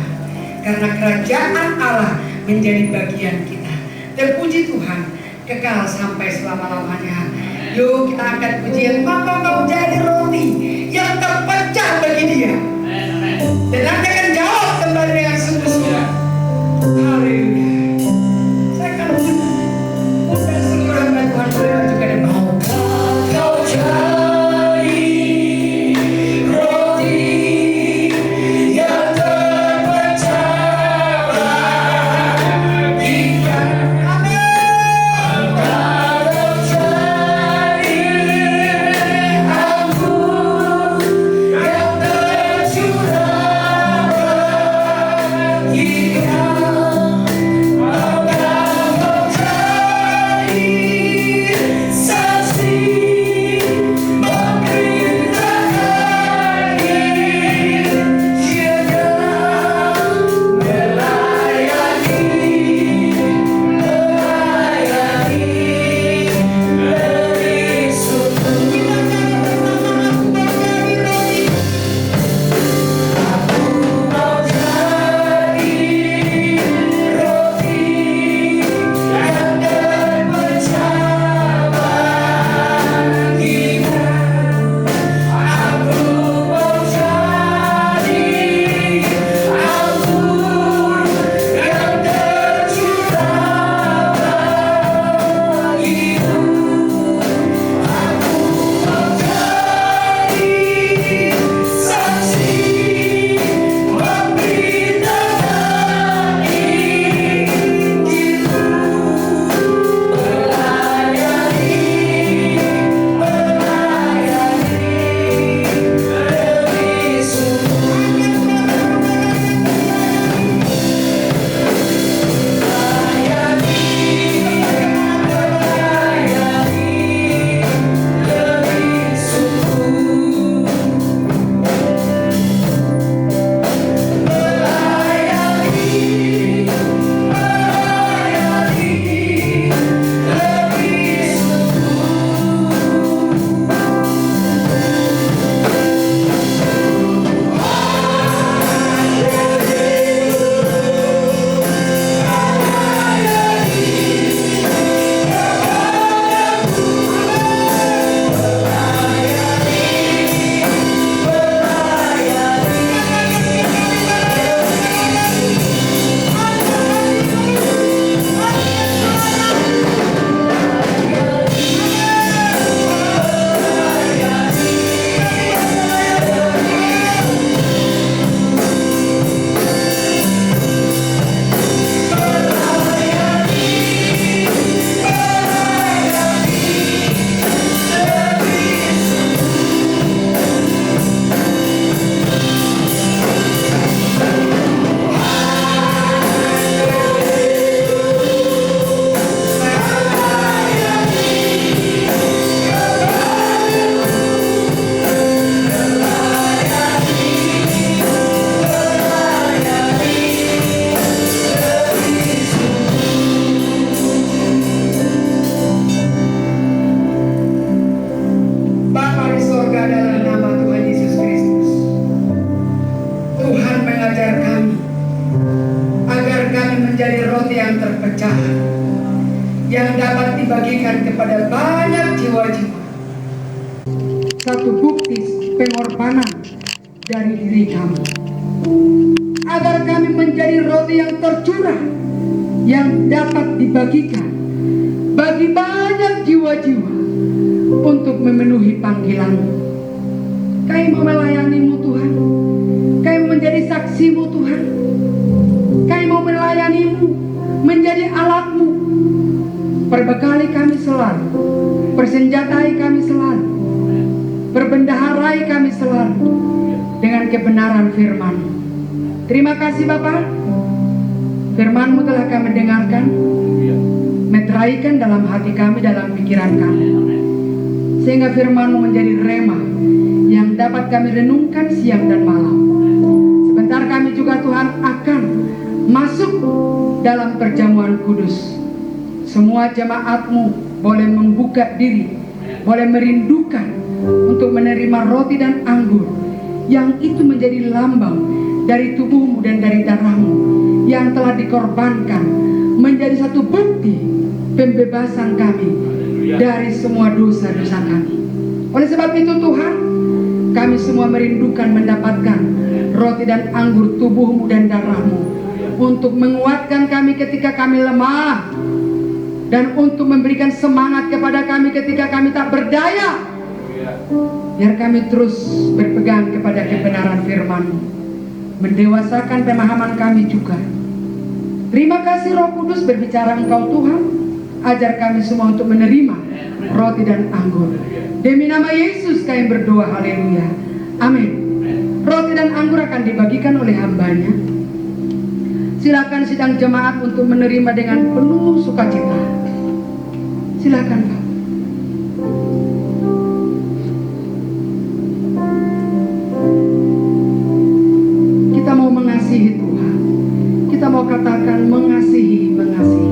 Speaker 2: Karena kerajaan Allah menjadi bagian kita. Terpuji Tuhan, kekal sampai selama-lamanya. Yuk kita angkat pujian, maka kau jadi roti yang terpecah bagi dia. Dan nanti akan jawab kembali dengan sungguh-sungguh. Haleluya. Saya akan undang seluruh hamba Tuhan beliau juga dan mau kau jadi roti yang terpecah bagikan. Amin. Kau jadi anggur yang tercurah surga dalam nama Tuhan Yesus Kristus. Tuhan mengajar kami agar kami menjadi roti yang terpecah, yang dapat dibagikan kepada banyak jiwa-jiwa. Satu bukti pengorbanan dari diri kami, agar kami menjadi roti yang tercurah, yang dapat dibagikan bagi banyak jiwa-jiwa untuk memenuhi panggilan-Mu. Kami mau melayani-Mu Tuhan, kami mau menjadi saksi-Mu Tuhan, kami mau melayani-Mu, menjadi alat-Mu. Perbekali kami selalu, persenjatai kami selalu, berbendaharai kami selalu dengan kebenaran firman-Mu. Terima kasih Bapa, firman-Mu telah kami dengarkan, meteraikan dalam hati kami, dalam pikiran kami, sehingga firman-Mu menjadi rema yang dapat kami renungkan siang dan malam. Sebentar kami juga Tuhan akan masuk dalam perjamuan kudus. Semua jemaat-Mu boleh membuka diri, boleh merindukan untuk menerima roti dan anggur, yang itu menjadi lambang dari tubuh-Mu dan dari darah-Mu yang telah dikorbankan, menjadi satu bukti pembebasan kami dari semua dosa-dosa kami. Oleh sebab itu Tuhan, kami semua merindukan mendapatkan roti dan anggur tubuh-Mu dan darah-Mu untuk menguatkan kami ketika kami lemah, dan untuk memberikan semangat kepada kami ketika kami tak berdaya. Biar kami terus berpegang kepada kebenaran firman-Mu, mendewasakan pemahaman kami juga. Terima kasih Roh Kudus, berbicara Engkau Tuhan, ajar kami semua untuk menerima roti dan anggur. Demi nama Yesus kami berdoa, haleluya, amin. Roti dan anggur akan dibagikan oleh hambanya. Silakan sidang jemaat untuk menerima dengan penuh sukacita. Silakan Pak. Kita mau mengasihi Tuhan. Kita mau katakan mengasihi, mengasihi.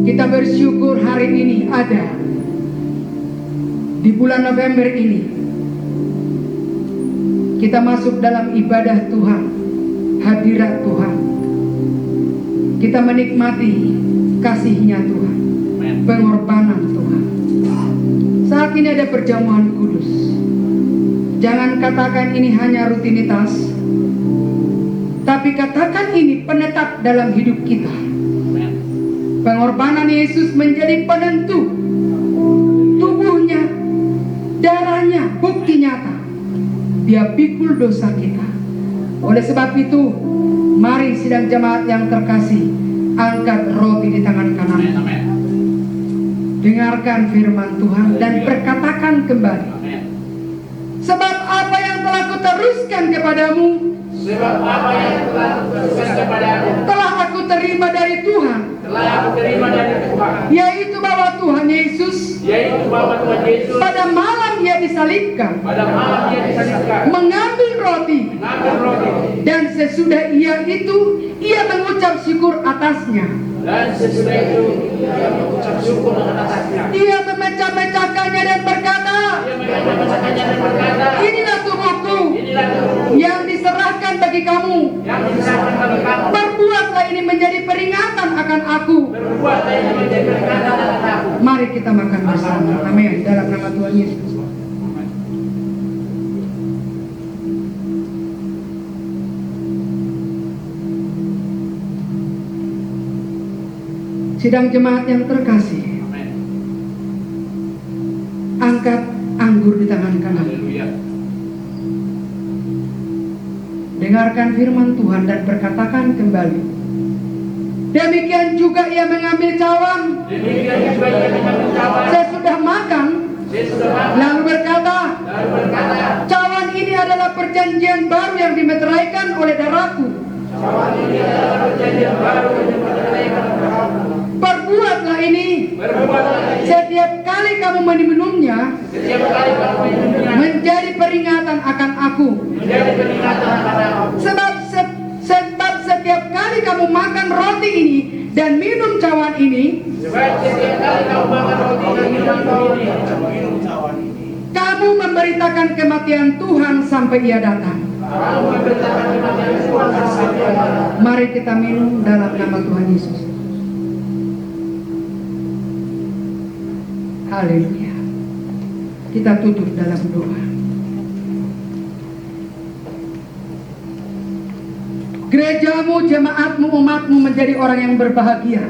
Speaker 2: Kita bersyukur hari ini ada di bulan November ini. Kita masuk dalam ibadah Tuhan, hadirat Tuhan. Kita menikmati kasih-Nya Tuhan, pengorbanan Tuhan. Saat ini ada perjamuan kudus. Jangan katakan ini hanya rutinitas, tapi katakan ini penetap dalam hidup kita. Pengorbanan Yesus menjadi penentu. Tubuhnya, darahnya, bukti nyata. Dia pikul dosa kita Oleh sebab itu, mari sidang jemaat yang terkasih, angkat roti di tangan kanan. Dengarkan firman Tuhan dan berkatakan kembali. Sebab apa yang telah kuteruskan kepadamu, telah aku terima dari Tuhan, yaitu bahwa Tuhan Yesus pada malam ia disalibkan, mengambil roti, dan sesudah ia itu ia mengucap syukur atasnya. Ia memecah-mecahkannya dan berkata, inilah tubuhku yang diserahkan bagi kamu. Perbuatlah ini menjadi peringatan akan aku. Mari kita makan bersama. Amin. Dalam nama Tuhan Yesus. Sidang jemaat yang terkasih, angkat anggur di tangan kanan. Dengarkan firman Tuhan dan berkatakan kembali. Demikian juga ia mengambil cawan sesudah makan, lalu berkata, cawan ini adalah perjanjian baru yang dimeteraikan oleh darahku. Perbuatlah ini setiap kali kamu meminumnya, menjadi peringatan akan aku. Sebab setiap kali kamu makan roti ini dan minum cawan ini, kamu memberitakan kematian Tuhan sampai ia datang. Mari kita minum dalam nama Tuhan Yesus. Haleluya. Kita tutup dalam doa. Gerejamu, jemaatmu, umatmu menjadi orang yang berbahagia.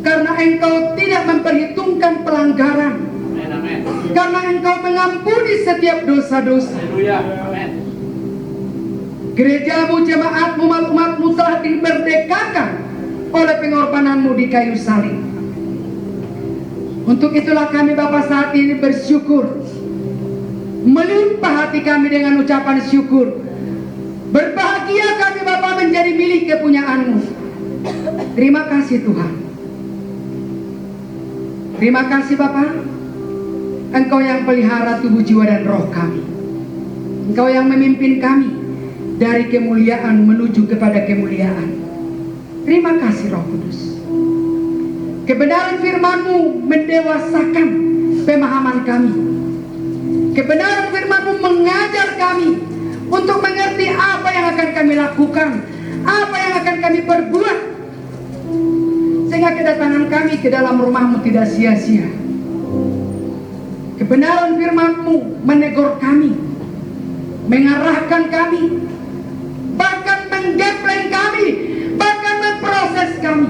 Speaker 2: Karena engkau tidak memperhitungkan pelanggaran. Karena engkau mengampuni setiap dosa-dosa. Gerejamu, jemaatmu, umatmu telah dimerdekakan oleh pengorbananmu di kayu salib. Untuk itulah kami Bapa saat ini bersyukur, melimpah hati kami dengan ucapan syukur. Berbahagia kami Bapa menjadi milik kepunyaan-Mu. Terima kasih Tuhan. Terima kasih Bapa. Engkau yang pelihara tubuh, jiwa dan roh kami. Engkau yang memimpin kami dari kemuliaan menuju kepada kemuliaan. Terima kasih Roh Kudus. Kebenaran firman-Mu mendewasakan pemahaman kami. Kebenaran firman-Mu mengajar kami untuk mengerti apa yang akan kami lakukan, apa yang akan kami perbuat, sehingga kedatangan kami ke dalam rumah-Mu tidak sia-sia. Kebenaran firman-Mu menegur kami, mengarahkan kami, bahkan menggepleng kami, bahkan memproses kami,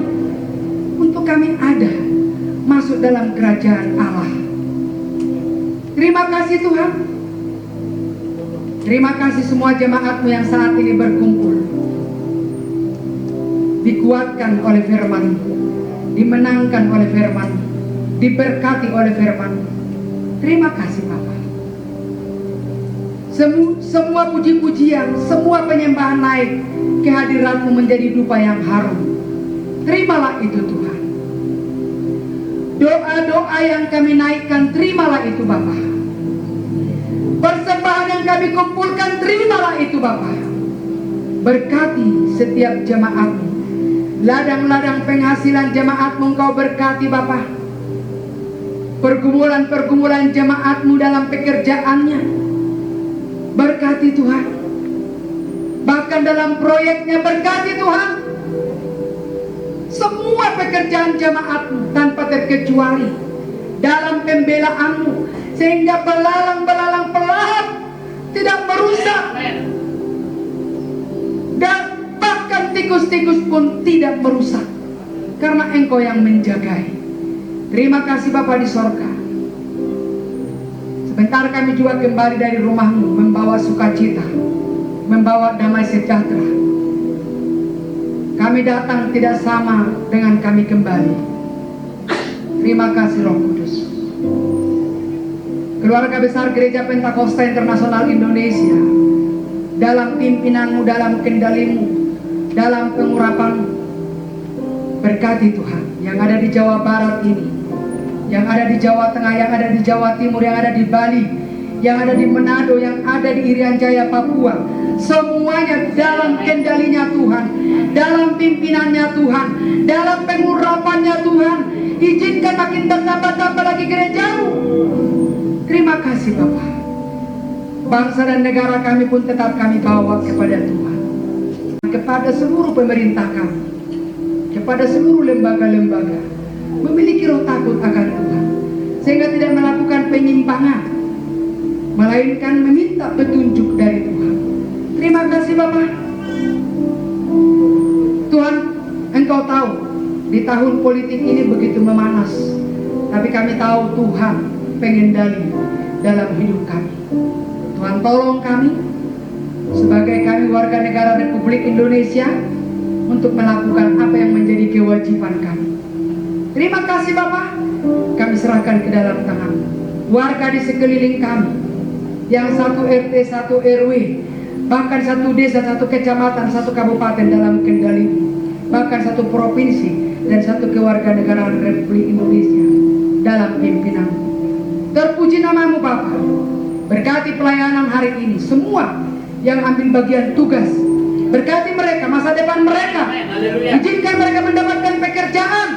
Speaker 2: untuk kami ada masuk dalam kerajaan Allah. Terima kasih Tuhan. Terima kasih semua jemaat-Mu yang saat ini berkumpul, dikuatkan oleh firman-Mu, dimenangkan oleh firman-Mu, diberkati oleh firman-Mu. Terima kasih Bapak. Semua puji-pujian, semua penyembahan naik ke hadirat-Mu menjadi dupa yang harum. Terimalah itu Tuhan. Doa-doa yang kami naikkan, terimalah itu Bapa. Persembahan yang kami kumpulkan, terimalah itu Bapa. Berkati setiap jemaat-Mu. Ladang-ladang penghasilan jemaat-Mu Engkau berkati Bapa. Pergumulan-pergumulan jemaat-Mu dalam pekerjaannya, berkati Tuhan. Bahkan dalam proyeknya, berkati Tuhan. Semua pekerjaan jemaat-Mu tanpa terkecuali, dalam pembelaan-Mu, sehingga belalang-belalang pelahat tidak merusak, dan bahkan tikus-tikus pun tidak merusak, karena Engkau yang menjagai. Terima kasih Bapa di sorga. Sebentar kami juga kembali dari rumahmu, membawa sukacita, membawa damai sejahtera. Kami datang tidak sama dengan kami kembali. Terima kasih Roh Kudus. Keluarga besar Gereja Pentakosta Internasional Indonesia, dalam pimpinanmu, dalam kendalimu, dalam pengurapanmu, berkati Tuhan yang ada di Jawa Barat ini, yang ada di Jawa Tengah, yang ada di Jawa Timur, yang ada di Bali, yang ada di Manado, yang ada di Irian Jaya, Papua. Semuanya dalam kendalinya Tuhan, dalam pimpinannya Tuhan, dalam pengurapannya Tuhan. Izinkan makin bertambah-tambah lagi gerejamu. Terima kasih Bapak. Bangsa dan negara kami pun tetap kami bawa kepada Tuhan, kepada seluruh pemerintah kami, kepada seluruh lembaga-lembaga, memiliki roh takut akan Tuhan, sehingga tidak melakukan penyimpangan, melainkan meminta petunjuk dari Tuhan. Terima kasih Bapak. Tuhan, Engkau tahu di tahun politik ini begitu memanas, tapi kami tahu Tuhan pengendali dalam hidup kami. Tuhan tolong kami sebagai kami warga negara Republik Indonesia untuk melakukan apa yang menjadi kewajiban kami. Terima kasih Bapak. Kami serahkan ke dalam tangan warga di sekeliling kami, yang satu RT, satu RW, bahkan satu desa, satu kecamatan, satu kabupaten dalam kendali, bahkan satu provinsi dan satu kewarganegaraan Republik Indonesia dalam pimpinan. Terpuji namamu Bapa. Berkati pelayanan hari ini, semua yang ambil bagian tugas, berkati mereka, masa depan mereka. Izinkan mereka mendapatkan pekerjaan,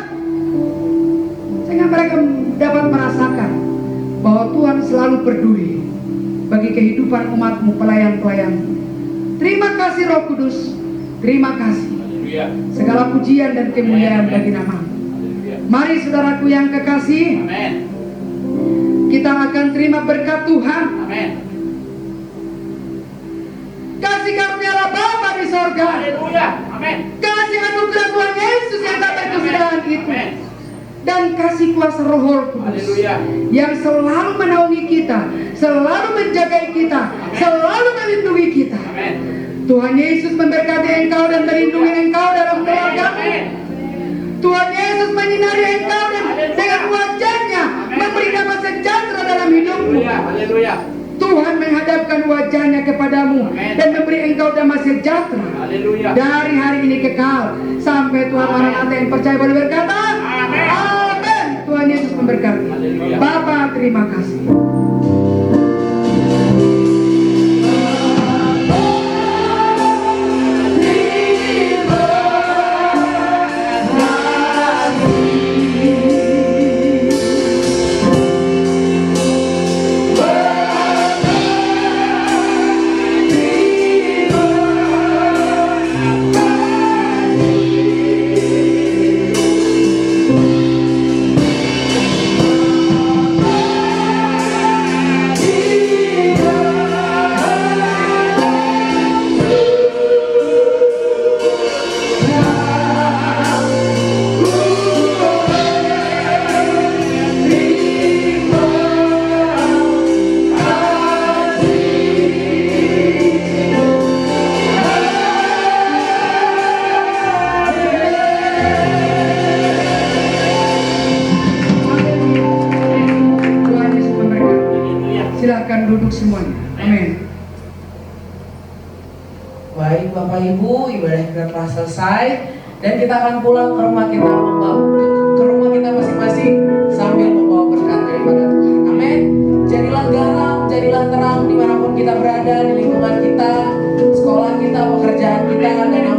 Speaker 2: sehingga mereka dapat merasakan bahwa Tuhan selalu peduli bagi kehidupan umatmu, pelayan-pelayanmu. Terima kasih Roh Kudus. Terima kasih. Segala pujian dan kemuliaan bagi namamu. Mari saudaraku yang kekasih, kita akan terima berkat Tuhan. Kasih karunia Bapa di sorga, kasih anugerah Tuhan Yesus yang tak berkesudahan itu, dan kasih kuasa Roh Kudus yang selalu menaungi kita, selalu menjaga kita, selalu melindungi kita. Tuhan Yesus memberkati engkau dan melindungi engkau dalam keluargamu. Tuhan Yesus menyinari engkau dan dengan wajahnya memberi damai sejahtera dalam hidupmu. Tuhan menghadapkan wajahnya kepadamu dan memberi engkau damai sejahtera dari hari ini kekal sampai Tuhan Maranatha yang percaya boleh berkata amin. Tuhan Yesus memberkati. Bapa, terima kasih. Silakan duduk semuanya. Amin.
Speaker 1: Baik Bapak Ibu, ibadah kita telah selesai dan kita akan pulang ke rumah kita, ke rumah kita masing-masing sambil membawa berkat daripada Tuhan. Amin. Jadilah garam, jadilah terang dimanapun kita berada, di lingkungan kita, sekolah kita, pekerjaan kita, dan yang